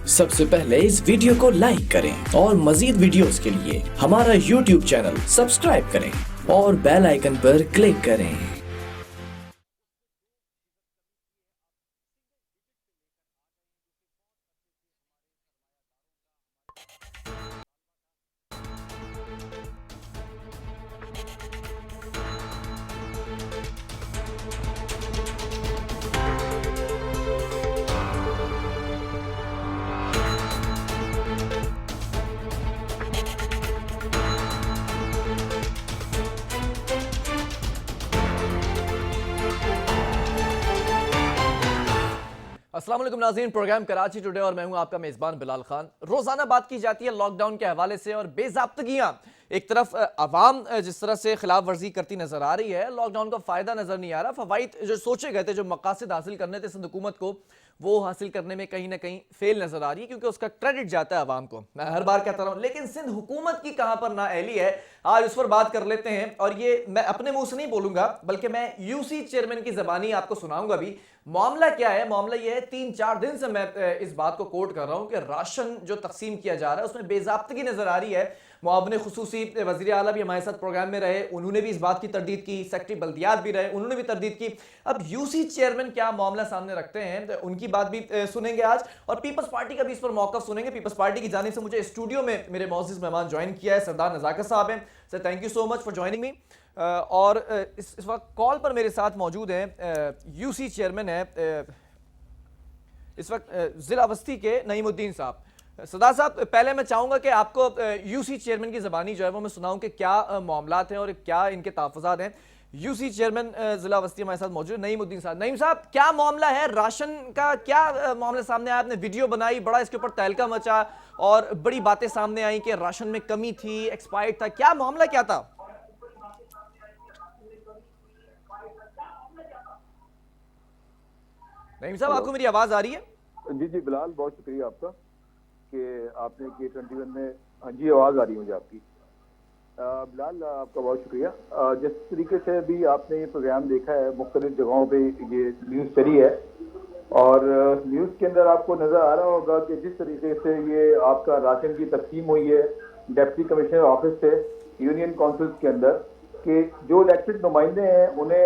सबसे पहले इस वीडियो को लाइक करें और मजीद वीडियोस के लिए हमारा YouTube चैनल सब्सक्राइब करें और बेल आइकन पर क्लिक करें। अस्सलाम वालेकुम नाज़रीन, प्रोग्राम कराची टुडे और मैं हूं आपका मेज़बान बिलाल खान। रोज़ाना बात की जाती है लॉकडाउन के हवाले से और बेज़ाब्तगियां। एक तरफ अवाम जिस तरह से खिलाफ वर्जी करती नजर आ रही है, लॉकडाउन का फ़ायदा नज़र नहीं आ रहा। फ़वाइद जो सोचे गए थे, जो मकासद हासिल करने थे सिंध हुकूमत को, वो हासिल करने में कहीं ना कहीं फेल नजर आ रही है, क्योंकि उसका क्रेडिट जाता है अवाम को। मैं हर बार कहता रहा हूं, लेकिन सिंध हुकूमत की कहां पर नाअहली है, आज उस पर बात कर लेते हैं। और ये मैं अपने मुंह से नहीं बोलूंगा, बल्कि मैं यूसी चेयरमैन की जबानी आपको सुनाऊंगा भी। मामला क्या है? मामला यह है, 3-4 दिन से मैं इस बात को कोट कर रहा हूं कि राशन जो तकसीम किया जा रहा है उसमें बेज़ाब्तगी नजर आ रही है। मुआवने खुसूसी वज़ीर आला भी हमारे साथ प्रोग्राम में रहे, उन्होंने भी इस बात की तरदीद की। सेक्रेटरी बल्दियात भी रहे, उन्होंने भी तरदीद की। अब यूसी चेयरमैन क्या मामला सामने रखते हैं, तो उनकी बात भी सुनेंगे आज। और पीपल्स पार्टी का भी इस पर मौक़िफ़ सुनेंगे। पीपल्स पार्टी की जानिब से मुझे स्टूडियो में मेरे मौजूद मेहमान ज्वाइन किया है, सरदार नज़ाकत साहब हैं। Sir, thank you so much for joining me. और इस वक्त कॉल पर मेरे साथ मौजूद हैं यूसी चेयरमैन है इस वक्त ज़िला बस्ती के नईमुद्दीन साहब। सरदार साहब, पहले मैं चाहूँगा कि आपको यूसी चेयरमैन की ज़बानी जो है वो मैं सुनाऊँ कि क्या मामलात हैं और क्या इनके तहफ़्फ़ुज़ात हैं। यूसी चेयरमैन ज़िला बस्ती हमारे साथ मौजूद है, नईमुद्दीन साहब। नईम साहब, क्या मामला है? राशन का क्या मामला सामने आया? आपने वीडियो बनाई, बड़ा इसके ऊपर तहलका मचा और बड़ी बातें सामने आई कि राशन में कमी थी, एक्सपायर्ड था। क्या मामला क्या था? नईम साहब, आपको मेरी आवाज़ आ रही है? जी जी बिलाल, बहुत शुक्रिया आपका कि आपने K21 में। हाँ जी, आवाज़ आ रही है मुझे आपकी। बिलाल, आपका बहुत शुक्रिया। जिस तरीके से भी आपने ये प्रोग्राम देखा है, मुख्तलिफ जगहों पे ये न्यूज़ चली है और न्यूज़ के अंदर आपको नज़र आ रहा होगा कि जिस तरीके से ये आपका राशन की तकसीम हुई है डिप्टी कमिश्नर ऑफिस से यूनियन काउंसिल के अंदर, कि जो इलेक्टेड नुमाइंदे हैं उन्हें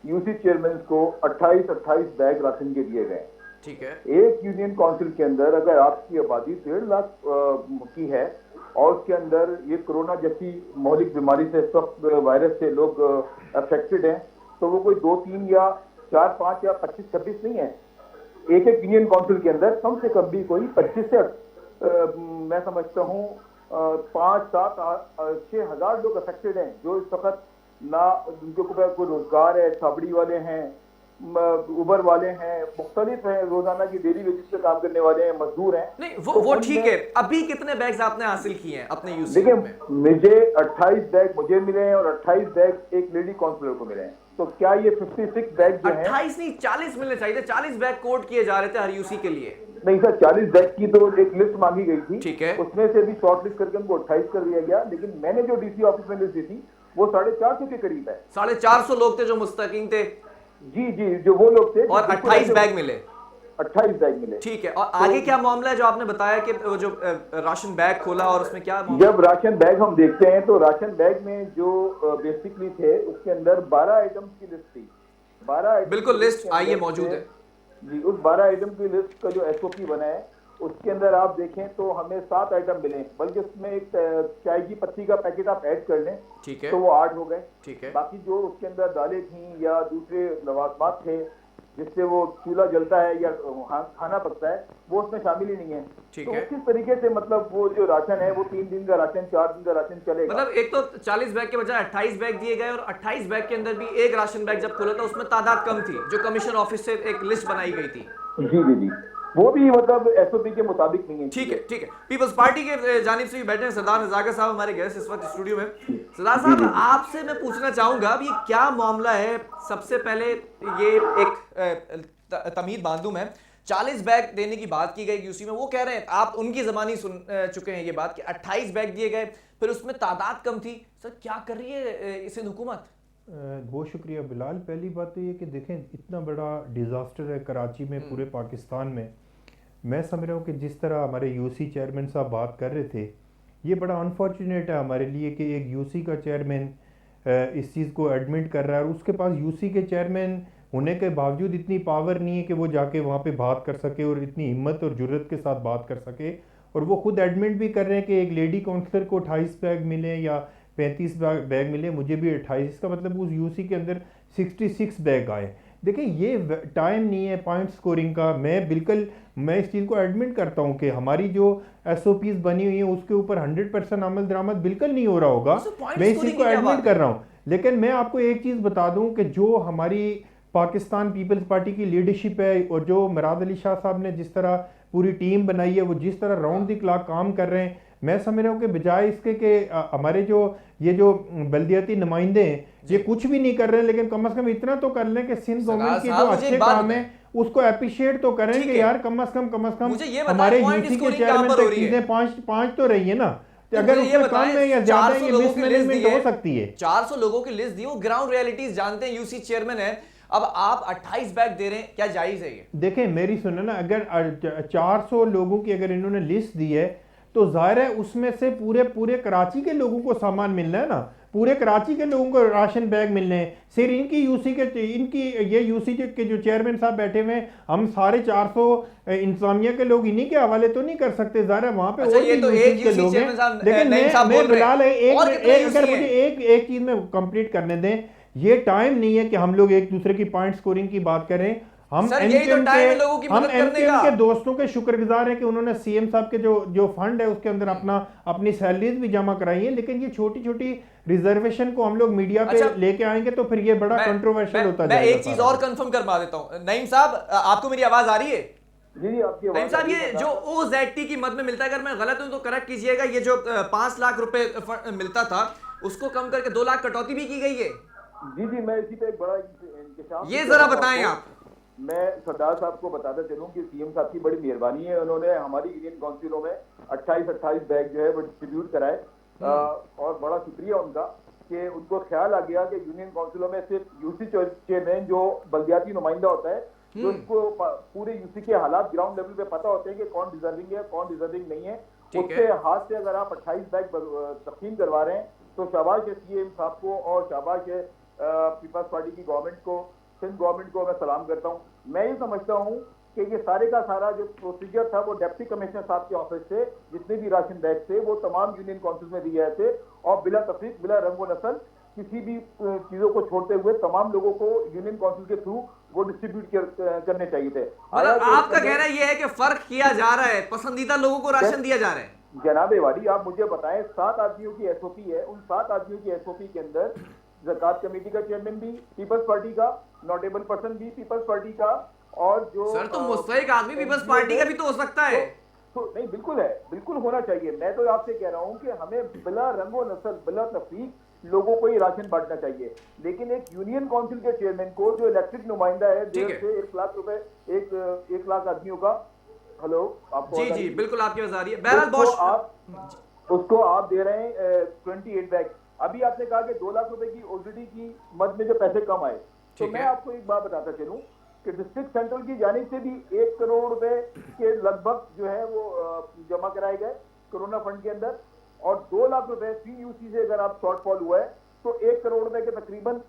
यूसी चेयरमैन को 28 बैग राशन के दिए गए। ठीक है। एक यूनियन काउंसिल के अंदर अगर आपकी आबादी 1.5 लाख की है और उसके अंदर ये कोरोना जैसी मौलिक बीमारी से, इस वक्त वायरस से लोग अफेक्टेड हैं, तो वो कोई 2-3 या 4-5 या 25-26 नहीं है। एक एक यूनियन काउंसिल के अंदर कम से कम भी कोई 25 से मैं समझता हूँ 5-7-6 हज़ार लोग अफेक्टेड हैं, जो इस वक्त ना उनके ऊपर कोई रोजगार है, छाबड़ी वाले हैं, उबर वाले हैं, मुख्तलिफ हैं, रोजाना की डेली वेजेस पे काम करने वाले हैं, मजदूर हैं। नहीं, वो ठीक है। अभी कितने बैग्स आपने हासिल किए हैं अपने यूसी देखिए, में? मुझे 28 बैग मुझे मिले हैं और 28 बैग एक लेडी काउंसलर को मिले हैं। तो क्या ये 56 बैग जो है? 28 नहीं, 40 मिलने चाहिए थे। 40 बैग कोट किए जा रहे थे हर यूसी के लिए। नहीं सर, 40 बैग की तो एक लिस्ट मांगी गई थी। ठीक है। उसमें से भी शॉर्ट लिस्ट करके उनको 28 कर दिया गया, लेकिन मैंने जो डीसी ऑफिस में लिस्ट दी थी वो 450 के करीब है। 450 लोग थे जो मुस्तकीम थे। जी जी, जो वो लोग थे। और 28 बैग मिले। 28 बैग मिले। ठीक है। और आगे क्या मामला है जो आपने बताया कि जो राशन बैग खोला और उसमें क्या मामला? जब राशन बैग हम देखते हैं तो राशन बैग में जो बेसिकली थे उसके अंदर 12 आइटम्स की लिस्ट थी। 12 आइटम, बिल्कुल, लिस्ट आइए मौजूद है जी। उस 12 आइटम की लिस्ट का जो एसओपी बना है उसके अंदर आप देखें तो हमें 7 आइटम मिले, बल्कि उसमें एक चाय की पत्ती का पैकेट आप ऐड कर लें। ठीक है। तो वो 8 हो गए। ठीक है। बाकी जो उसके अंदर दालें थी या दूसरे लवाजमात थे जिससे वो चूल्हा जलता है या खाना पकता है, वो उसमें शामिल ही नहीं है। ठीक तो है। किस तरीके से मतलब वो जो राशन है वो 3 दिन का राशन, 4 दिन का राशन चलेगा? मतलब एक तो 40 बैग के बजाय 28 बैग दिए गए और 28 बैग के अंदर भी एक राशन बैग जब खोला था उसमें तादाद कम थी, जो कमीशन ऑफिस से एक लिस्ट बनाई गई थी। जी जी जी, वो भी मतलब एसओपी के मुताबिक नहीं है। ठीक है। ठीक है। पीपल्स पार्टी के जानिब से भी बैठे हैं सरदार नज़ाकत साहब, हमारे गेस्ट इस वक्त स्टूडियो में। सरदार साहब, आपसे मैं पूछना चाहूंगा अब ये क्या मामला है। सबसे पहले ये एक तमीद बांधू में 40 बैग देने की बात की गई यूसी में, वो कह रहे हैं, आप उनकी ज़बानी सुन चुके हैं ये बात कि 28 बैग दिए गए, फिर उसमें तादाद कम थी। सर, क्या कर रही है सिंध हुकूमत? बहुत शुक्रिया बिलाल। पहली बात तो ये कि देखें, इतना बड़ा डिज़ास्टर है कराची में, पूरे पाकिस्तान में। मैं समझ रहा हूँ कि जिस तरह हमारे यूसी चेयरमैन साहब बात कर रहे थे, ये बड़ा अनफॉर्चुनेट है हमारे लिए कि एक यूसी का चेयरमैन इस चीज़ को एडमिट कर रहा है और उसके पास यूसी के चेयरमैन होने के बावजूद इतनी पावर नहीं है कि वो जाके वहाँ पे बात कर सके और इतनी हिम्मत और जुर्रत के साथ बात कर सके। और वो खुद एडमिट भी कर रहे हैं कि एक लेडी काउंसलर को 28 बैग मिले या 35 बैग मिले, मुझे भी 28, इसका मतलब उस यूसी के अंदर 66 बैग आए। देखिए ये टाइम नहीं है पॉइंट स्कोरिंग का। मैं इस चीज़ को एडमिट करता हूँ कि हमारी जो एसओपीज बनी हुई है उसके ऊपर 100% अमल दरामद बिल्कुल नहीं हो रहा होगा, मैं इस चीज़ को एडमिट कर रहा हूँ। लेकिन मैं आपको एक चीज़ बता दूँ कि जो हमारी पाकिस्तान पीपल्स पार्टी की लीडरशिप है और जो मुराद अली शाह साहब ने जिस तरह पूरी टीम बनाई है, वो जिस तरह राउंड द क्लॉक काम कर रहे हैं, मैं समझ रहा हूँ कि बजाय इसके कि हमारे जो बल्दियाती नुमाइंदे हैं ये कुछ भी नहीं कर रहे हैं, लेकिन कम से कम इतना तो कर लें कि सिंध गवर्नमेंट के जो अच्छे काम है उसको अप्रिशिएट तो करें कि यार कम से कम हमारे यूसी के चेयरमैन तक चीजें पांच तो रही है ना। अगर उसमें कम है या ज्यादा है, ये मिसमैनेजमेंट हो सकती है। 400 लोगों की लिस्ट दी, वो ग्राउंड रियलिटीज जानते हैं, यूसी चेयरमैन है। अब आप 28 बैग दे रहे हैं, क्या जायज है ये? देखें मेरी सुने ना, अगर 400 लोगों की अगर इन्होंने लिस्ट दी है तो जाहिर है उसमें से पूरे कराची के लोगों को सामान मिलना है ना, पूरे कराची के लोगों को राशन बैग मिलने हैं। सिर्फ ये यूसी के जो चेयरमैन साहब बैठे हुए हैं, हम सारे 400 इंतजामिया के लोग इन्हीं के हवाले तो नहीं कर सकते, जाहिर है वहां पे अच्छा, ये तो एक के लोग हैं। लेकिन मैं बिलाल एक चीज में कंप्लीट करने दें, ये टाइम नहीं है कि हम लोग एक दूसरे की पॉइंट स्कोरिंग की बात करें। हम एमकेएम के दोस्तों के शुक्रगुजार हैं कि उन्होंने सीएम साहब के जो फंड है उसके अंदर अपनी सैलरीज भी जमा कराई है, लेकिन ये छोटी छोटी रिजर्वेशन को हम लोग मीडिया पे लेके आएंगे तो फिर ये बड़ा कंट्रोवर्शियल होता जाएगा। मैं एक चीज और कंफर्म करवा देता हूं, नईम साहब आपको मेरी आवाज आ रही है? जी आपकी आवाज। नईम साहब, ये जो ओजेडटी की मद में मिलता है, अगर मैं गलत हूं तो करेक्ट कीजिएगा, ये जो 5 लाख रुपए मिलता था उसको कम करके 2 लाख कटौती भी की गई है? जी मैं इसी पे एक बड़ा इंतजाम, ये जरा बताएं आप। मैं सरदार साहब को बताता चलूं कि सीएम साहब की बड़ी मेहरबानी है, उन्होंने हमारी यूनियन काउंसिलों में 28 बैग जो है वो डिस्ट्रीब्यूट कराए और बड़ा शुक्रिया उनका कि उनको ख्याल आ गया कि यूनियन काउंसिलों में सिर्फ यूसी चेयरमैन जो बल्दियाती नुमाइंदा होता है, जो उसको पूरे यूसी के हालात ग्राउंड लेवल पे पता होते हैं कि कौन डिजर्विंग है कौन डिजर्विंग नहीं है, उसके हाथ से अगर आप 28 बैग तकसीम करवा रहे हैं तो शाबाश है सीएम साहब को और शाबाश है पीपल्स पार्टी की गवर्नमेंट को, सिंध गवर्नमेंट को मैं सलाम करता हूं। मैं ये समझता हूं कि ये सारे का सारा जो प्रोसीजर था वो डिप्टी कमिश्नर साहब के ऑफिस से जितने भी राशन बैग थे वो तमाम यूनियन काउंसिल में दिए गए थे और बिला तफरीक बिला रंगो नस्ल किसी भी चीजों को छोड़ते हुए तमाम लोगों को यूनियन काउंसिल के थ्रू वो डिस्ट्रीब्यूट करने चाहिए थे। आपका कहना यह है कि फर्क किया जा रहा है, पसंदीदा लोगों को राशन दिया जा रहा है? जनाबे वाली आप मुझे बताएं, 7 आदमियों की एसओपी है, उन 7 आदमियों की एसओपी के अंदर ज़कात कमेटी का चेयरमैन भी पीपल्स पार्टी का, नोटेबल पर्सन भी पीपल्स पार्टी का, और जो सर तो मुस्तहिक आदमी पीपल्स पार्टी का भी तो हो सकता है। तो नहीं, बिल्कुल है, बिल्कुल होना चाहिए। मैं तो आपसे कह रहा हूं कि हमें बिला रंगो नस्ल बिला तफरीक लोगों को ये राशन बांटना चाहिए, लेकिन एक यूनियन काउंसिल के चेयरमैन को जो इलेक्टेड नुमाइंदा है 1.5 से 1 लाख रुपए 1 लाख आदमियों का, हेलो आपको जी बिल्कुल आपकी आवाज आ रही है, बहरहाल उसको आप दे रहे हैं 28 बैग। अभी आपने कहा कि 2 लाख रुपए की ओसीडी की मद में जो पैसे कम आए, तो मैं आपको एक बात बताता चलूं कि डिस्ट्रिक्ट सेंट्रल की जानिब से भी 1 करोड़ रुपए के लगभग जो है वो जमा कराए गए कोरोना फंड के अंदर, और 2 लाख रुपए पीयूसी से अगर आप शॉर्टफॉल हुआ है तो 1 करोड़ रुपए के तकरीबन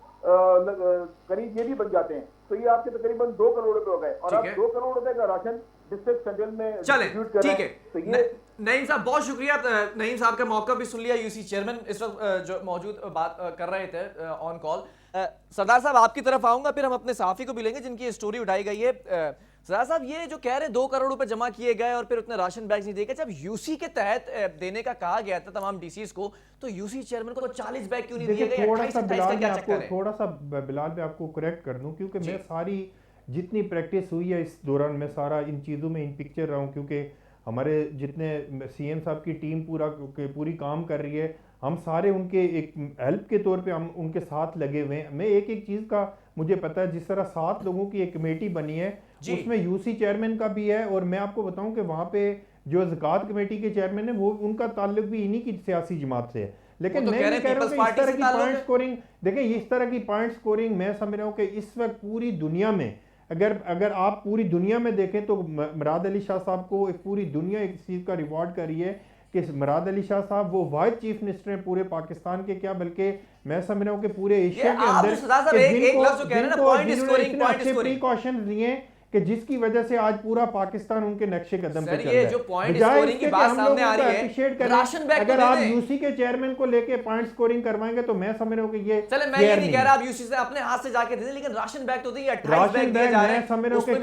करीब ये भी बन जाते हैं, तो ये आपके तकरीबन 2 करोड़ रुपए हो गए और आप 2 करोड़ रुपए का राशन डिस्ट्रिक्ट सेंट्रल में डिस्ट्रीब्यूट कर रहे हैं। तो ये नईम साहब बहुत शुक्रिया, नईम साहब का मौका भी सुन लिया। यूसी चेयरमैन इस वक्त जो मौजूद बात कर रहे थे ऑन कॉल। सरदार साहब आपकी तरफ आऊंगा, फिर हम अपने सहाफी को भी लेंगे जिनकी स्टोरी उठाई गई है। सरदार साहब ये जो कह रहे 2 करोड़ रुपए जमा किए गए और फिर उतने राशन बैग्स नहीं दिए गए, जब यूसी के तहत देने का कहा गया था तमाम डीसीज को, तो यूसी चेयरमैन को तो 40 बैग क्यों नहीं दिए गए? थोड़ा सा बिलाल मैं आपको करेक्ट कर दूं, क्योंकि मैं सारी जितनी प्रैक्टिस हुई है इस दौरान मैं सारा इन चीज़ों में इन पिक्चर रहा हूँ, क्योंकि हमारे जितने सीएम साहब की टीम पूरी काम कर रही है, हम सारे उनके एक हेल्प के तौर पे हम उनके साथ लगे हुए हैं। मैं एक चीज़ का मुझे पता है, जिस तरह 7 लोगों की एक कमेटी बनी है उसमें यूसी चेयरमैन का भी है, और मैं आपको बताऊं कि वहाँ पे जो ज़कात कमेटी के चेयरमैन है वो उनका ताल्लुक भी इन्हीं की सियासी जमात से है। लेकिन मैं नहीं कह रहा हूँ कि इस तरह की पॉइंट स्कोरिंग, देखिए इस तरह की पॉइंट स्कोरिंग मैं समझ रहा हूँ कि इस वक्त पूरी दुनिया में अगर अगर आप पूरी दुनिया में देखें तो मुराद अली शाह साहब को एक पूरी दुनिया इस चीज़ का रिवॉर्ड कर रही है कि मुराद अली शाह साहब वो वाहिद चीफ मिनिस्टर हैं पूरे पाकिस्तान के, क्या बल्कि मैं समझ रहा हूँ कि पूरे एशिया के अंदर प्रिकॉशन लिए कि जिसकी वजह से आज पूरा पाकिस्तान उनके नक्शे कदम पे चल रहा है। जो पॉइंट स्कोरिंग की बात सामने आ रही है, राशन बैग अगर आप यूसी के चेयरमैन को लेके पॉइंट स्कोरिंग करवाएंगे तो मैं समझ रहा हूँ कि ये चले, मैं ये नहीं कह रहा आप यूसी से अपने हाथ से जाके दे, लेकिन राशन बैग तो दिए 28 बैग दिए जा रहे हैं। मैं समझ रहा हूँ कि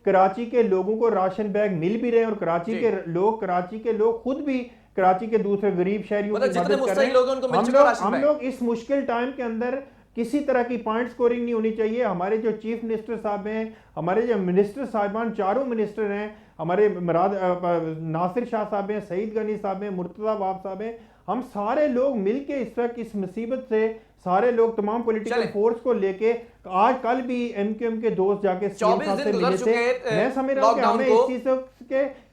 कराची के लोगों को राशन बैग मिल भी रहे हैं और कराची के लोग खुद भी कराची के दूसरे गरीब शहरियों की मदद कर रहे हैं। हम लोग इस मुश्किल टाइम के अंदर किसी तरह की पॉइंट स्कोरिंग नहीं होनी चाहिए। हमारे जो चीफ मिनिस्टर साहब हैं, हमारे जो मिनिस्टर साहिबान, चारों मिनिस्टर हैं, हमारे नासिर शाह साहब हैं, सईद गनी साहब हैं, मुर्तज़ा वाब साहब हैं, हम सारे लोग मिलके इस वक्त इस मुसीबत से सारे लोग तमाम पॉलिटिकल फोर्स को लेके आज कल भी एमक्यूएम के दोस्त जाके 24 दिन गुजर चुके हैं। मैं समझ रहा हूं कि हमें इस चीज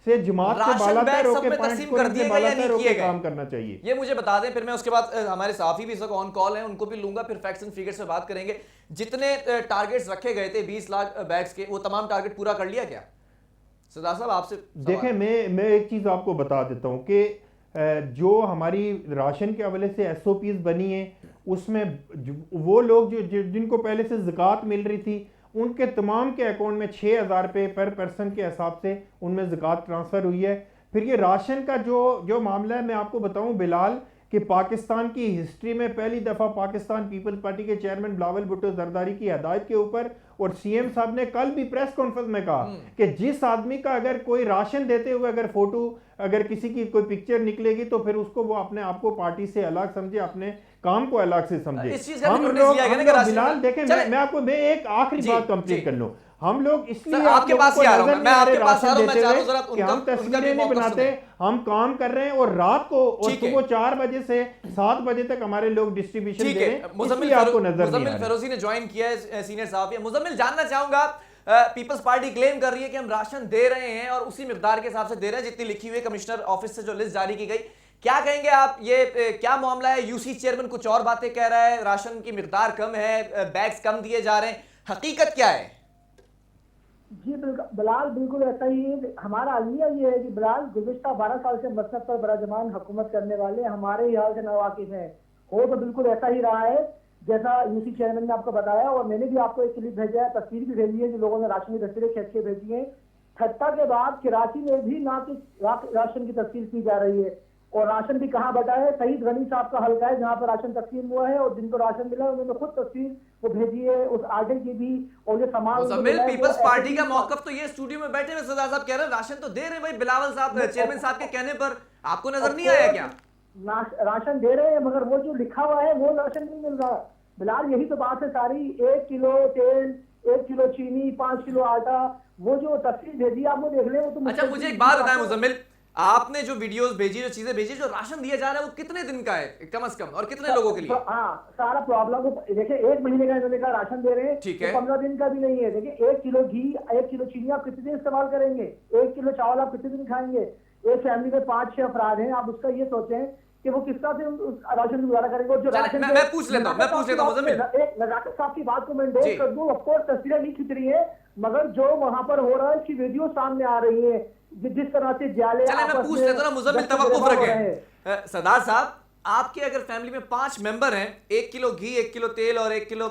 से जमात के बालातर होके तकसीम कर दिए गए या नहीं किए गए, काम करना चाहिए। ये मुझे बता दें, फिर मैं उसके बाद हमारे साथी भी इस वक्त ऑन कॉल हैं, उनको भी लूंगा, फिर फैक्ट्स एंड फिगर्स पे बात करेंगे। जितने टारगेट्स रखे गए थे 20 लाख बैग्स के, वो तमाम टारगेट पूरा कर लिया क्या? सरदार साहब आपसे देखें, मैं एक चीज आपको बता देता हूं कि जो हमारी राशन के हवाले से एसओपीज बनी है उसमें वो लोग जो जिनको पहले से ज़कात मिल रही थी उनके तमाम के अकाउंट में 6,000 रुपये पर पर्सन के हिसाब से उनमें ज़कात ट्रांसफ़र हुई है। फिर ये राशन का जो मामला है, मैं आपको बताऊं बिलाल कि पाकिस्तान की हिस्ट्री में पहली दफ़ा पाकिस्तान पीपल्स पार्टी के चेयरमैन बिलावल भुट्टो जरदारी की हदायत के ऊपर और सीएम साहब ने कल भी प्रेस कॉन्फ्रेंस में कहा कि जिस आदमी का अगर कोई राशन देते हुए अगर फोटो अगर किसी की कोई पिक्चर निकलेगी तो फिर उसको वो अपने आप को पार्टी से अलग समझे, अपने काम को अलग से समझे। हम लोग बिलाल देखें, मैं एक आखिरी बात कंप्लीट कर लूं। हम लोग इसलिए आपके पास ही आ रहा हूं, मैं आपके पास आ रहा हूं, मैं चाह रहा हूं जरा कि हम तस्वीरें नहीं बनाते, हम काम कर रहे हैं और रात को और सुबह 4 बजे से 7 बजे तक हमारे लोग डिस्ट्रीब्यूशन दे रहे हैं। मुजम्मिल फिरोजी ने ज्वाइन किया है, सीनियर साहब। मुजम्मिल, जानना चाहूंगा, पीपल्स पार्टी क्लेम कर रही है कि हम राशन दे रहे हैं और उसी मिकदार के हिसाब से दे रहे हैं जितनी लिखी हुई है कमिश्नर ऑफिस से जो लिस्ट जारी की गई। क्या कहेंगे आप, ये क्या मामला है? यूसी चेयरमैन कुछ और बातें कह रहा है, राशन की मिकदार कम है, बैग्स कम दिए जा रहे हैं, हकीकत क्या है? जी बिलाल, बिल्कुल ऐसा ही है। हमारा अलमिया ये है कि बिलाल गुज़िश्ता 12 साल से मसनद पर बराजमान हुकूमत करने वाले हमारे ही हाल से नावाकिफ हैं। हो तो बिल्कुल ऐसा ही रहा है जैसा यूसी चेयरमैन ने आपको बताया, और मैंने भी आपको एक क्लिप भेजा है, तस्वीर भी भेजी है, जो लोगों ने राशन की तस्वीरें खींच के भेजी है। ठट्टा के बाद कराची में भी ना कि राशन की तस्वीर की जा रही है, और राशन भी कहाँ बटा है? सईद गनी साहब का हल्का है जहाँ पर राशन तकसीम हुआ है, और जिनको राशन मिला उन्होंने खुद तस्वीर वो भेजी है उस आर्डर की भी, और जो सामान पीपल्स पार्टी का मौकफ तो ये स्टूडियो में बैठे हुए सरदार साहब कह रहे हैं राशन तो दे रहे हैं भाई, बिलावल साहब चेयरमैन साहब के कहने पर, आपको नजर नहीं आया क्या? राशन दे रहे हैं मगर वो जो लिखा हुआ है वो राशन नहीं मिल रहा। बिलाल, यही तो बात है सारी। 1 किलो तेल, 1 किलो चीनी, 5 किलो आटा, वो जो तस्वीर भेजी आपको देख ले वो तो। अच्छा, मुझे एक बात बताएं मुजम्मिल, आपने जो वीडियोस भेजी, जो चीजें भेजी, जो राशन दिया जा रहा है वो कितने दिन का है कम से कम, और कितने लोगों के लिए? हाँ, सारा प्रॉब्लम देखिए, 1 महीने का इन्होंने कहा राशन दे रहे हैं, ठीक है, 15 दिन का भी नहीं है। देखिए 1 किलो घी, 1 किलो चीनी आप कितने दिन इस्तेमाल करेंगे? 1 किलो चावल आप कितने दिन खाएंगे? एक फैमिली में 5-6 अफराद हैं, आप उसका ये सोचें कि वो किस तरह से राशन गुजारा करेंगे। जो राशन मैं पूछ लेता हूं मुजम्मिल, एक नजाकत साहब की बात को मैं एंडोर्स कर दूं। ऑफ कोर्स तस्वीरें नहीं खींच रही है, मगर जो वहां पर हो रहा है उसकी वीडियो सामने आ रही है, जिस तरह से जाले। चले मैं पूछ लेता हूं मुजम्मिल, तवक्कुफ रखें। सरदार साहब, आपके अगर फैमिली में 5 मेंबर हैं, 1 किलो घी, 1 किलो तेल और 1 किलो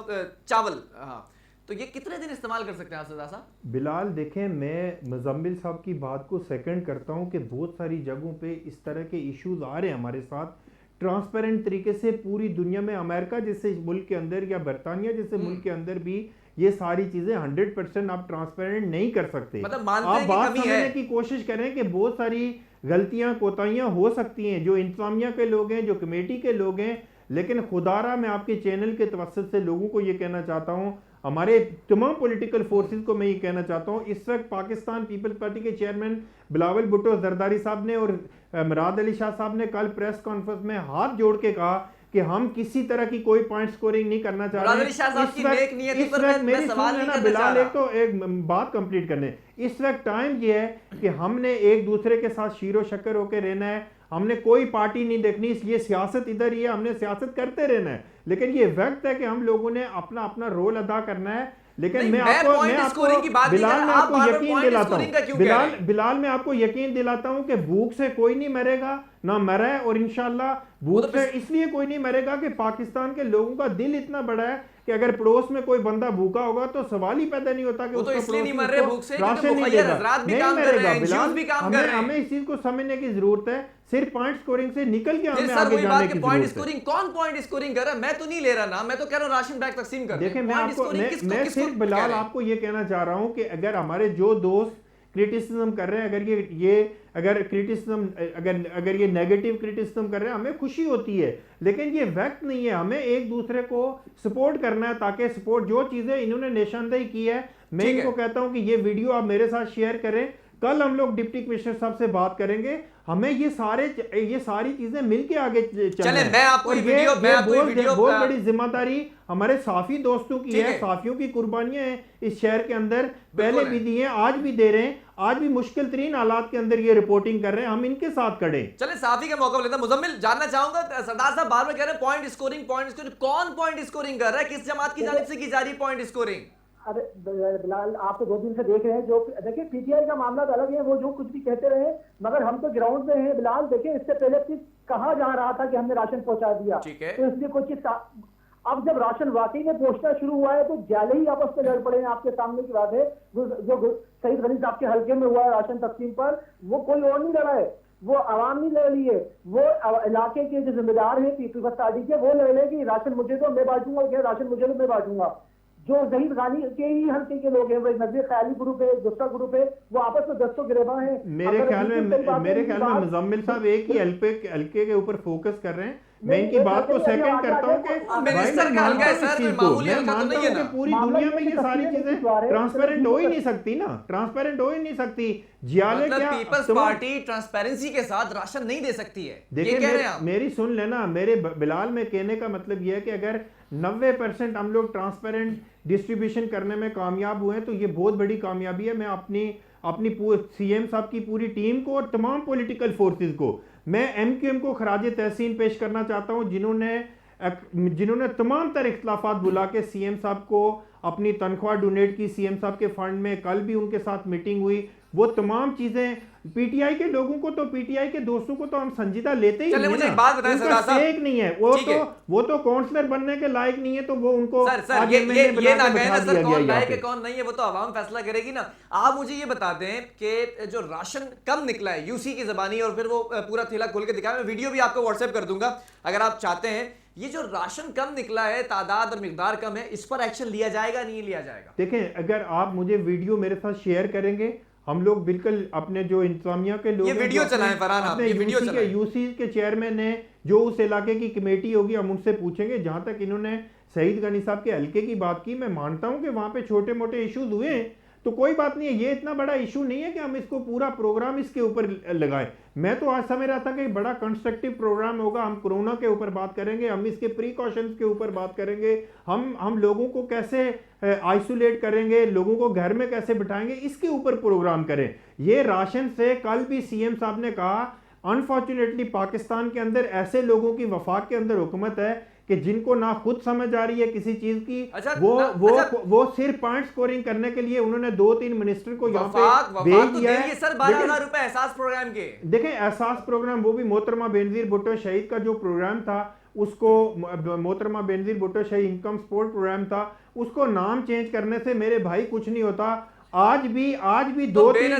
चावल, हाँ, तो ये कितने दिन इस्तेमाल कर सकते हैं आप सरदार साहब? बिलाल देखें, मैं मुजम्मिल साहब की बात को सेकंड करता हूं कि बहुत सारी जगहों पे इस तरह के इश्यूज आ रहे हैं हमारे साथ ट्रांसपेरेंट तरीके से। पूरी दुनिया में अमेरिका जैसे मुल्क के अंदर या बरतानिया जैसे मुल्क के अंदर भी ये सारी चीजें 100% आप ट्रांसपेरेंट नहीं कर सकते। मतलब आप बात समझने की कोशिश करें कि बहुत सारी गलतियां कोताहियां हो सकती हैं, जो इंतजामिया के लोग हैं, जो कमेटी के लोग हैं, लेकिन खुदारा मैं आपके चैनल के तवस्सुत से लोगों को ये कहना चाहता हूँ, हमारे तमाम पॉलिटिकल फोर्सेस को मैं ये कहना चाहता हूँ, इस वक्त पाकिस्तान पीपल्स पार्टी के चेयरमैन बिलावल भुट्टो जरदारी साहब ने और मुराद अली शाह साहब ने कल प्रेस कॉन्फ्रेंस में हाथ जोड़ के कहा कि हम किसी तरह की कोई पॉइंट स्कोरिंग नहीं करना चाह रहे। बिलाल, एक बात कंप्लीट करने, इस वक्त टाइम ये है कि हमने एक दूसरे के साथ शीरो शक्कर होकर रहना है, हमने कोई पार्टी नहीं देखनी, इसलिए सियासत इधर ही है, हमने सियासत करते रहना है, लेकिन ये वक्त है कि हम लोगों ने अपना अपना रोल अदा करना है। लेकिन नहीं, मैं मैं आपको point scoring की बात नहीं बिलाल कर मैं रहा, आप आपको बार-बार यकीन point दिलाता scoring का हूँ क्यों कह रहे हैं? बिलाल मैं आपको यकीन दिलाता हूँ कि भूख से कोई नहीं मरेगा, ना मरा है, और इंशाल्लाह भूख से इसलिए कोई नहीं मरेगा कि पाकिस्तान के लोगों का दिल इतना बड़ा है कि अगर पड़ोस में कोई बंदा भूखा होगा तो सवाल ही पैदा नहीं होता कि वो तो उसका इसलिए नहीं पड़ोसी मर रहे उसको भूख से क्योंकि राशन नहीं मुखय्यर देगा। हजरात भी नहीं काम कर रहे मरेगा हैं, बिलाल, NGOs भी काम कर रहे हैं। हमें इस चीज को समझने की जरूरत है। सिर्फ पॉइंट स्कोरिंग से निकल के फिर हमें सर आगे वही जाने बात की कि पॉइंट जरूरत है। स्कोरिंग, कौन पॉइंट स्कोरिंग कर रहा है? मैं तो नहीं ले रहा ना, मैं तो कह रहा हूं राशन बैग तकसीम कर देखिए दें। मैं पॉइंट आपको स्कोरिंग किसको मैं किसको सिर्फ कह बिलाल रहे हैं? आपको ये कहना चाह रहा हूं कि अगर हमारे जो दोस्त क्रिटिसिज्म कर रहे हैं, अगर ये अगर क्रिटिसिज्म अगर ये नेगेटिव क्रिटिसिज्म कर रहे हैं, हमें खुशी होती है, लेकिन ये वक्त नहीं है। हमें एक दूसरे को सपोर्ट करना है, ताकि सपोर्ट जो चीजें इन्होंने निशानदेही की है, मैं ठीक है। इनको कहता हूं कि ये वीडियो आप मेरे साथ शेयर करें। कल हम लोग डिप्टी कमिश्नर साहब से बात करेंगे, हमें ये सारी चीजें मिलके आगे चलना चले, है। मैं आपको और ये वीडियो बहुत बड़ी जिम्मेदारी हमारे साफी दोस्तों की ठीक है। है। साफियों की कुर्बानियां हैं इस शहर के अंदर, बिल्कुल पहले है। भी दी हैं, आज भी दे रहे हैं, आज भी मुश्किल तरीन हालात के अंदर ये रिपोर्टिंग कर रहे हैं, हम इनके साथ खड़े हैं। चले साफी का मौका लेता, मुजम्मिल जानना चाहूंगा, सरदार साहब बार बार कह रहे हैं पॉइंट स्कोरिंग, कौन पॉइंट स्कोरिंग कर रहा है? किस जमात की जानिब से की जा रही पॉइंट स्कोरिंग? अरे बिलाल, आप तो 2 दिन से देख रहे हैं, जो देखिए पीटीआई का मामला तो अलग है, वो जो कुछ भी कहते रहे, मगर हम तो ग्राउंड पे हैं बिलाल। देखिए इससे पहले चीज कहा जा रहा था कि हमने राशन पहुंचा दिया, ठीक है। तो इसलिए कोई चीज अब जब राशन वाकई में पहुंचना शुरू हुआ है तो जाले ही आपस में लड़ पड़े हैं। आपके सामने की बात है, जो शहीद गनी साहब के हल्के में हुआ है राशन तकसीम पर, वो कोई और नहीं लड़ा है, वो आवाम नहीं लड़ रही है, वो इलाके के जो जिम्मेदार हैं पीपल्स पार्टी के, वो लड़ रहे कि राशन मुझे दो मैं बांटूंगा, क्या राशन मुझे दो मैं बांटूंगा। जो शहीद गानी के ही हल्के के लोग हैं, वो नजर ख्याली ग्रुप है, दूसरा ग्रुप है, वो आपस में दस्तों गिरेबा है। मेरे ख्याल में मुजम्मिल साहब एक ही हल्के के ऊपर फोकस कर रहे हैं। मैं इनकी बात को सेकंड करता हूं कि मिनिस्टर का हल्का है सर, कोई मामूली हल्का तो नहीं है ना। पूरी दुनिया में ये सारी चीजें ट्रांसपेरेंट हो ही नहीं सकती ना, ट्रांसपेरेंट हो ही नहीं सकती। जियाले मतलब क्या पीपल्स पार्टी ट्रांसपेरेंसी के साथ राशन नहीं दे सकती है, ये कह रहे हैं आप? मेरी सुन लेना, मेरे बिलाल में कहने का मतलब यह है कि अगर 90% हम लोग ट्रांसपेरेंट डिस्ट्रीब्यूशन करने में कामयाब हुए हैं तो ये बहुत बड़ी कामयाबी है। मैं अपनी सीएम साहब की पूरी टीम को और तमाम पॉलिटिकल फोर्सेस को, मैं एमक्यूएम को खराज तहसीन पेश करना चाहता हूं, जिन्होंने तमाम तर इख्तलाफात बुला के सीएम साहब को अपनी तनख्वाह डोनेट की, सीएम साहब के फंड में। कल भी उनके साथ मीटिंग हुई, वो तमाम चीजें पीटीआई के लोगों को तो, पीटीआई के दोस्तों को तो हम संजीदा लेते ही चलिए, नहीं मुझे है एक बात बताएं सरदार साहब, एक नहीं है वो तो काउंसलर बनने के लायक नहीं है, तो वो उनको सर ये ना कहें ना सर, कौन लायक है कौन नहीं है, वो तो आवाम फैसला करेगी ना। आप मुझे ये बता दें कि जो राशन कम निकला है यूसी की जबानी, और फिर वो पूरा थैला खोल के दिखाया, मैं वीडियो भी आपको व्हाट्सएप कर दूंगा अगर आप चाहते हैं। ये जो राशन कम निकला है, तादाद और मिकदार कम है, इस पर एक्शन लिया जाएगा नहीं लिया जाएगा? देखें, अगर आप मुझे वीडियो मेरे साथ शेयर करेंगे, हम लोग बिल्कुल अपने जो इंतजामिया के लोग, ये वीडियो चलाएं फरहान, आप ये वीडियो चलाएं। यूसी के चेयरमैन ने, जो उस इलाके की कमेटी होगी, हम उनसे पूछेंगे। जहां तक इन्होंने शहीद गनी साहब के हल्के की बात की, मैं मानता हूं कि वहां पे छोटे मोटे इश्यूज हुए हैं, तो कोई बात नहीं है, ये इतना बड़ा इशू नहीं है कि हम इसको पूरा प्रोग्राम इसके ऊपर लगाएं। मैं तो आज समझ रहा था कि बड़ा कंस्ट्रक्टिव प्रोग्राम होगा, हम कोरोना के ऊपर बात करेंगे, हम इसके प्रिकॉशंस के ऊपर बात करेंगे, हम लोगों को कैसे आइसोलेट करेंगे, लोगों को घर में कैसे बिठाएंगे, इसके ऊपर प्रोग्राम करें। ये राशन से कल भी सीएम साहब ने कहा, अनफॉर्चुनेटली पाकिस्तान के अंदर ऐसे लोगों की वफाक के अंदर हुकूमत है कि जिनको ना खुद समझ आ रही है किसी चीज की। अच्छा, वो सिर्फ पॉइंट स्कोरिंग करने के लिए उन्होंने 2-3 मिनिस्टर को यहाँ पे भेज दिया है। सर 12,000 रुपए एहसास प्रोग्राम के, देखें एहसास प्रोग्राम, वो भी मोहतरमा बेनजीर भुट्टो शहीद का जो प्रोग्राम था, उसको मोहतरमा बेनजीर भुट्टो शहीद इनकम सपोर्ट प्रोग्राम था, उसको नाम चेंज करने से मेरे भाई कुछ नहीं होता। आज भी 2-3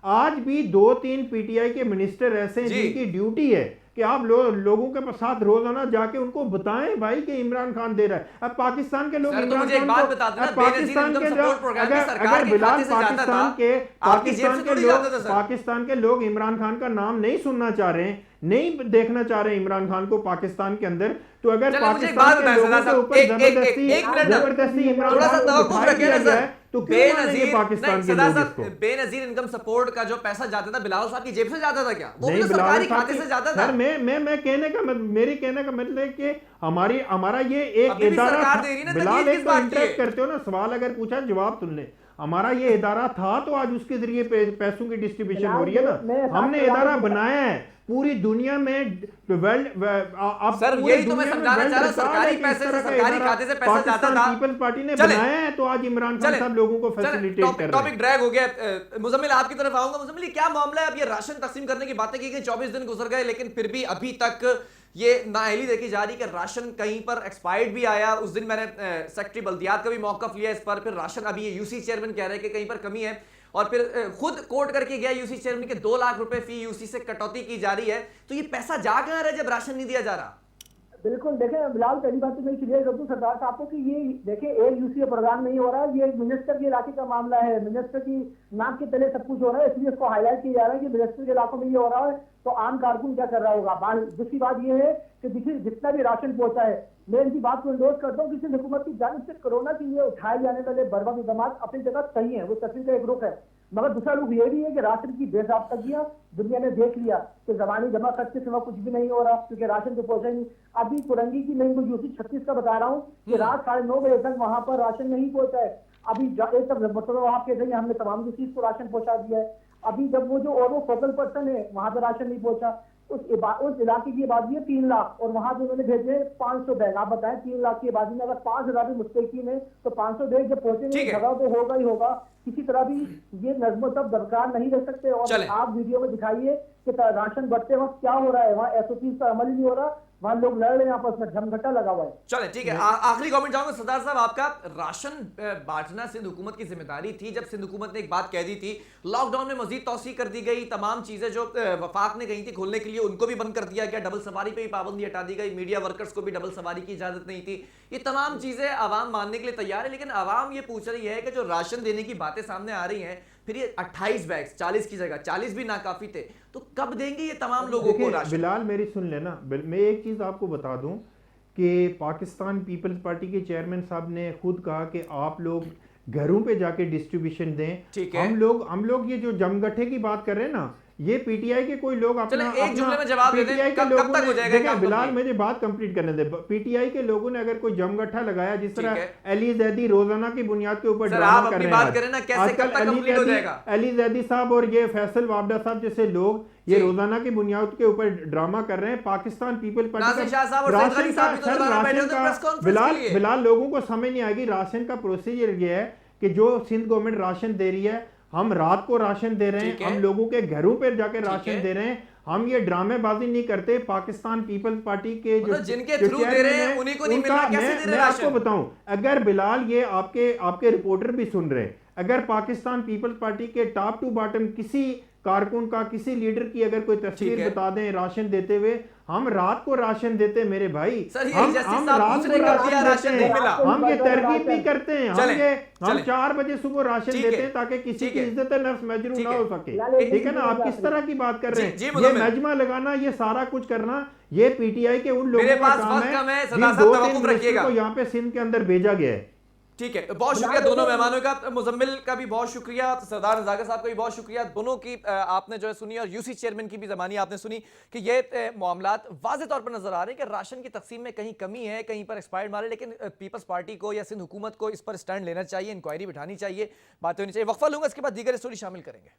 आज भी 2-3 पीटीआई के मिनिस्टर ऐसे हैं जिनकी ड्यूटी है कि आप लोगों के साथ रोजाना जाके उनको बताएं भाई कि इमरान खान दे रहा है। अब पाकिस्तान के लोग इमरान खान को, पाकिस्तान के लोग इमरान खान का नाम नहीं सुनना चाह रहे हैं, नहीं देखना चाह रहे इमरान खान को पाकिस्तान के अंदर, तो अगर पाकिस्तान के लोगों के ऊपर जबरदस्ती इमरान खान को बिठा दिया गया है, तो पाकिस्तान के लोग इसको। बेनजीर इनकम सपोर्ट का जो पैसा जाता था बिलाल साहब की जेब से जाता था क्या? वो भी सरकारी खाते से जाता था। मैं कहने का मेरे कहने का मतलब है कि हमारा ये एक इदारा, बिलाल एक तो इंटरेक्ट करते हो ना, सवाल अगर पूछा जवाब सुन ले। हमारा ये इदारा था तो आज उसके जरिए पैसों की डिस्ट्रीब्यूशन हो रही है ना, हमने इदारा बनाया है पूरी दुनिया में वर्ल्ड आप सर पूरी यही तो मैं दुनिया में समझाना वर्ल्ड चाह रहा हूं, रिकॉर्ड सरकारी है कि इस पैसे से, तरह का सरकारी इदारा खाते से पैसा जाता पाकिस्तान था। पीपल्स पार्टी ने चले। बनाया है, तो आज इमरान खान चले। साहब लोगों को फैसिलिटेट कर रहे हैं। टॉपिक ड्रैग हो गया। मुजम्मिल आपकी तरफ आऊंगा। मुजम्मिल क्या मामला है? अब ये राशन तकसीम करने की बातें की गई, 24 दिन गुजर गए, लेकिन फिर भी अभी तक ये नाअहली देखी जा रही कि राशन कहीं पर एक्सपायर्ड भी आया। उस दिन मैंने सेक्रेटरी बल्दियात का भी मौकफ लिया इस पर। फिर राशन अभी ये यूसी चेयरमैन कह रहे हैं कि कहीं पर कमी है, और फिर खुद कोर्ट करके गया यूसी चेयरमैन के 2 लाख रुपए फी यूसी से कटौती की जा रही है। तो ये पैसा जा कहां रहा है जब राशन नहीं दिया जा रहा? बिल्कुल देखें बिलाल, पहली बात तो मैं क्लियर कर दूं सरदार साहब को कि ये देखें एक यूसी का प्रोग्राम नहीं हो रहा है, ये मिनिस्टर के इलाके का मामला है। मिनिस्टर की नाक के तले सब कुछ हो रहा है, इसलिए इसको हाईलाइट किया जा रहा है कि मिनिस्टर के इलाकों में ये हो रहा है तो आम कारकुन क्या कर रहा होगा। दूसरी बात ये है कि देखिए जितना भी राशन पहुंचा है, मैं इनकी बात को इंडोर्स करता हूँ। किसी हुकूमत की जानिब से कोरोना के लिए उठाए जाने वाले बर्बाद इकदाम अपनी जगह सही है, वो तस्वीर का एक रुख है, मगर दूसरा रुख ये भी है कि राशन की बेजाब्तगियां दुनिया ने देख लिया कि जबानी जमा खर्च के सिवा कुछ भी नहीं हो रहा, क्योंकि राशन तो पहुंचा नहीं। अभी कुरंगी की मैं इनको यूसी 36 का बता रहा हूँ कि रात 9:30 बजे तक वहां पर राशन नहीं पहुंचा है। अभी एक मतलब आपके जरिए हमने तमाम यूसी को राशन पहुंचा दिया है। अभी जब वो जो और वो फोकल पर्सन है वहां पर राशन नहीं पहुंचा, उस इलाके की आबादी है 3 लाख और वहां जो उन्होंने भेजे 500 बैग। आप बताएं 3 लाख की आबादी में अगर 5,000 भी मुस्तकिन है तो 500 बैग जब पहुंचेंगे जगह तो होगा ही होगा। किसी तरह भी ये नज़्म सब बरकरार नहीं रह सकते। और आप वीडियो में दिखाइए कि राशन बढ़ते वक्त क्या हो रहा है, वहाँ SOP का अमल ही नहीं हो रहा, वहां लोग लड़ रहे हैं आपस में, झमघटा लगा हुआ है। चले ठीक है, आखिरी कमेंट चाहूंगा सरदार साहब आपका। राशन बांटना सिंध हुकूमत की जिम्मेदारी थी। जब सिंध हुकूमत ने एक बात कह दी थी, लॉकडाउन में मजीद तौसी कर दी गई, तमाम चीजें जो वफाक ने कही थी खोलने के लिए उनको भी बंद कर दिया गया, डबल सवारी पे भी पाबंदी हटा दी गई, मीडिया वर्कर्स को भी डबल सवारी की इजाजत नहीं थी। ये तमाम चीजें आवाम मानने के लिए तैयार है, लेकिन आवाम ये पूछ रही है कि जो राशन देने की बातें सामने आ रही हैं, फिर ये 28 बैग्स 40 की जगह 40 भी नाकाफी थे, तो कब देंगे ये तमाम लोगों को राशन? बिलाल मेरी सुन लेना, मैं एक चीज़ आपको बता दूं कि पाकिस्तान पीपल्स पार्टी के चेयरमैन साहब ने खुद कहा कि आप लोग घरों पे जाके डिस्ट्रीब्यूशन दें। ठीक है। हम लोग ये जो जमगठे की बात कर रहे हैं ना, ये पीटीआई के कोई लोग अपना एक जुमले में जवाब दे दें, कब तक हो जाएगा काम? बिलाल मुझे बात कंप्लीट करने दे। पीटीआई के लोगों ने अगर कोई जमगठा लगाया, जिस तरह अली जैदी रोजाना की बुनियाद के ऊपर ड्रामा कर रहे हैं, आजकल अली जैदी साहब और ये फैसल वाबडा साहब जैसे लोग ये रोजाना की बुनियाद के ऊपर ड्रामा कर रहे हैं। पाकिस्तान पीपल पार्टी का बिलाल लोगों को समझ नहीं आएगी। राशन का प्रोसीजर ये है कि जो सिंध गवर्नमेंट राशन दे रही है, हम रात को राशन दे रहे हैं, हम लोगों के घरों पर जाकर राशन दे रहे हैं, हम ये ड्रामेबाजी नहीं करते। पाकिस्तान पीपल्स पार्टी के जो जिनके थ्रू दे रहे हैं उन्हीं को नहीं मिल रहा, कैसे दे रहे हैं? मैं आपको बताऊं, अगर बिलाल ये आपके रिपोर्टर भी सुन रहे हैं, अगर पाकिस्तान पीपल्स पार्टी के टॉप टू बॉटम किसी कारकुन का, किसी लीडर की अगर कोई तस्वीर बता दें राशन देते हुए, हम रात को राशन देते मेरे भाई, हम रात को राशन देते हैं, हम ये तरगीब भी करते हैं, हम 4 बजे सुबह राशन देते हैं ताकि किसी की इज्जत नफ्स मजरूह ना हो सके। ठीक है ना? आप किस तरह की बात कर रहे हैं? ये मजमा लगाना, ये सारा कुछ करना, ये पीटीआई के उन लोगों का काम है जिन 2-3 मिनिस्टर को यहाँ पे सिंध के अंदर भेजा गया है। ठीक है, बहुत शुक्रिया दोनों मेहमानों का, मुजम्मिल का भी बहुत शुक्रिया, सरदार रज़ाक़ साहब का भी बहुत शुक्रिया। दोनों की आपने जो है सुनी, और यूसी चेयरमैन की भी ज़बानी आपने सुनी कि ये मामलात वाज़े तौर पर नजर आ रहे हैं कि राशन की तकसीम में कहीं कमी है, कहीं पर एक्सपायर्ड माल है, लेकिन पीपल्स पार्टी को या सिंध हुकूमत को इस पर स्टैंड लेना चाहिए, इंक्वायरी बिठानी चाहिए, बातें होनी चाहिए। वक्फा लूंगा, इसके बाद दीगर स्टोरी शामिल करेंगे।